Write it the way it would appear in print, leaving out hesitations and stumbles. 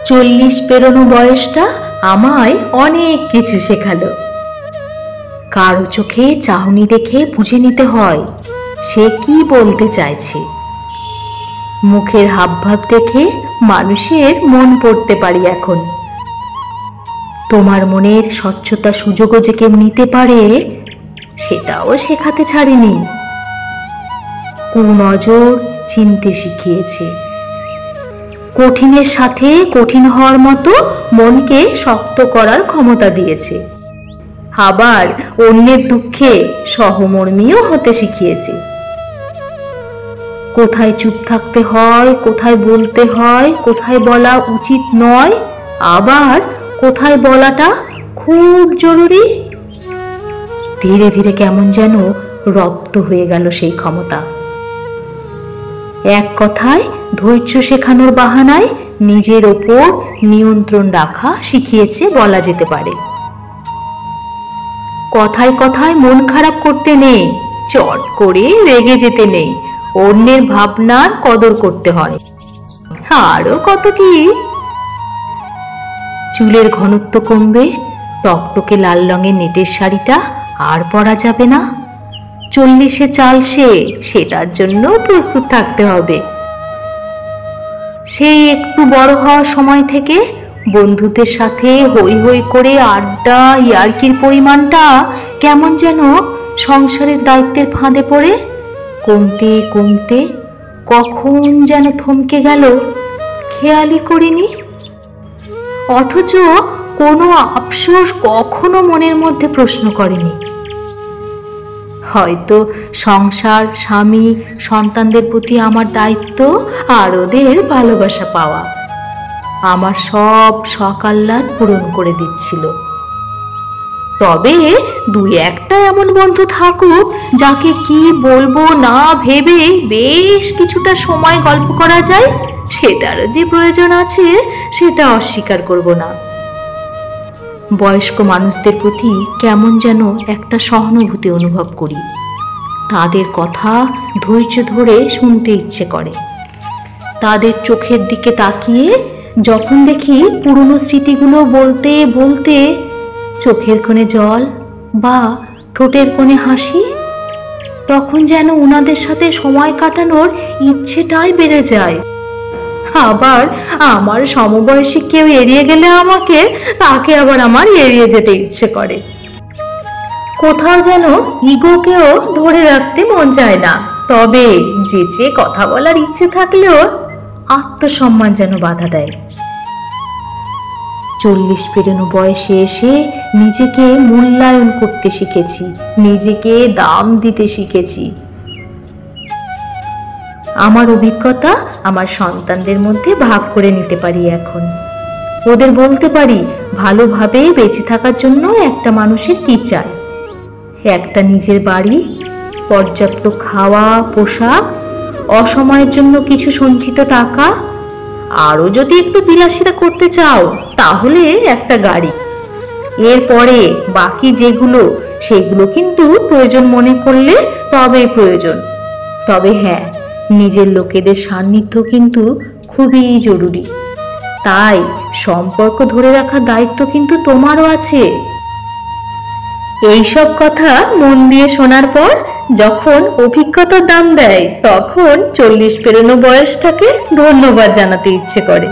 40 পেরোনো বয়সটা আমায় অনেক কিছু শেখালো। কারো চোখে চাহনি দেখে বুঝে নিতে হয় সে কি বলতে চাইছে। মুখের হাবভাব দেখে মানুষের মন পড়তে পারি এখন। তোমার মনের স্বচ্ছতা সুযোগও যে কেউ নিতে পারে সেটাও শেখাতে ছাড়িনি। কুনজর চিনতে শিখিয়েছে। কঠিনের সাথে কঠিন হওয়ার মতো মনকে শক্ত করার ক্ষমতা দিয়েছে। আবার অন্যের দুঃখে সহমর্মীও হতে শিখিয়েছে। কোথায় চুপ থাকতে হয়, কোথায় বলতে হয়, কোথায় বলা উচিত নয়, আবার কোথায় বলাটা খুব জরুরি। ধীরে ধীরে কেমন যেন রপ্ত হয়ে গেল সেই ক্ষমতা। এক কথায় ধৈর্য শেখানোর বাহানায় নিজের ওপর নিয়ন্ত্রণ রাখা শিখিয়েছে বলা যেতে পারে। কথায় কথায় মন খারাপ করতে নেই, চট করে রেগে যেতে নেই, অন্যের ভাবনার কদর করতে হয়, আরো কত কি। চুলের ঘনত্ব কমবে, টকটকে লাল রঙের নেটের শাড়িটা আর পরা যাবে না। 40-এ চাল সেটার জন্য প্রস্তুত থাকতে হবে। সেই একটু বড় হওয়ার সময় থেকে বন্ধুদের সাথে হই হই করে আড্ডা ইয়ার্কির পরিমাণটা কেমন যেন সংসারের দায়িত্বের ফাঁদে পড়ে কমতে কমতে কখন যেন থমকে গেল খেয়ালই করিনি। অথচ কোনো আফসোস কখনো মনের মধ্যে প্রশ্ন করেনি। হয়তো সংসার, স্বামী, সন্তানদের প্রতি আমার দায়িত্ব আর ওদের ভালোবাসা পাওয়া আমার সব শখ আহ্লাদ পূরণ করে দিচ্ছিল। তবে 2-1টা এমন বন্ধু থাকুক যাকে কি বলবো না ভেবে বেশ কিছুটা সময় গল্প করা যায়, সেটারও যে প্রয়োজন আছে সেটা অস্বীকার করব না। বয়স্ক মানুষদের প্রতি কেমন যেন একটা সহানুভূতি অনুভব করি। তাদের কথা ধৈর্য ধরে শুনতে ইচ্ছে করে। তাদের চোখের দিকে তাকিয়ে যখন দেখি পুরনো স্মৃতিগুলো বলতে বলতে চোখের কোণে জল বা ঠোঁটের কোণে হাসি, তখন যেন ওনাদের সাথে সময় কাটানোর ইচ্ছেটাই বেড়ে যায়। আবার আমার সমবয়সী কেউ এড়িয়ে গেলে আমাকে, তাকে আবার আমার এড়িয়ে যেতে ইচ্ছে করে। কোথাও যেন ইগোকেও ধরে রাখতে মন চায় না, তবে যে কথা বলার ইচ্ছে থাকলেও আত্মসম্মান যেন বাধা দেয়। 40 পেরোনো বয়সে এসে নিজেকে মূল্যায়ন করতে শিখেছি, নিজেকে দাম দিতে শিখেছি। আমার অভিজ্ঞতা আমার সন্তানদের মধ্যে ভাগ করে নিতে পারি এখন। ওদের বলতে পারি ভালোভাবে বেঁচে থাকার জন্য একটা মানুষের কি চাই। একটা নিজের বাড়ি, পর্যাপ্ত খাওয়া, পোশাক, অসময়ের জন্য কিছু সঞ্চিত টাকা, আরও যদি একটু বিলাসিতা করতে চাও তাহলে একটা গাড়ি। এরপরে বাকি যেগুলো সেগুলো কিন্তু প্রয়োজন মনে করলে তবেই প্রয়োজন। তবে হ্যাঁ, নিজের লোকেদের সান্নিধ্য কিন্তু খুবই জরুরি। তাই সম্পর্ক ধরে রাখার দায়িত্ব কিন্তু তোমারও আছে। এইসব কথা মন দিয়ে শোনার পর যখন অভিজ্ঞতার দাম দেয় তখন 40 পেরোনো বয়সটাকে ধন্যবাদ জানাতে ইচ্ছে করে।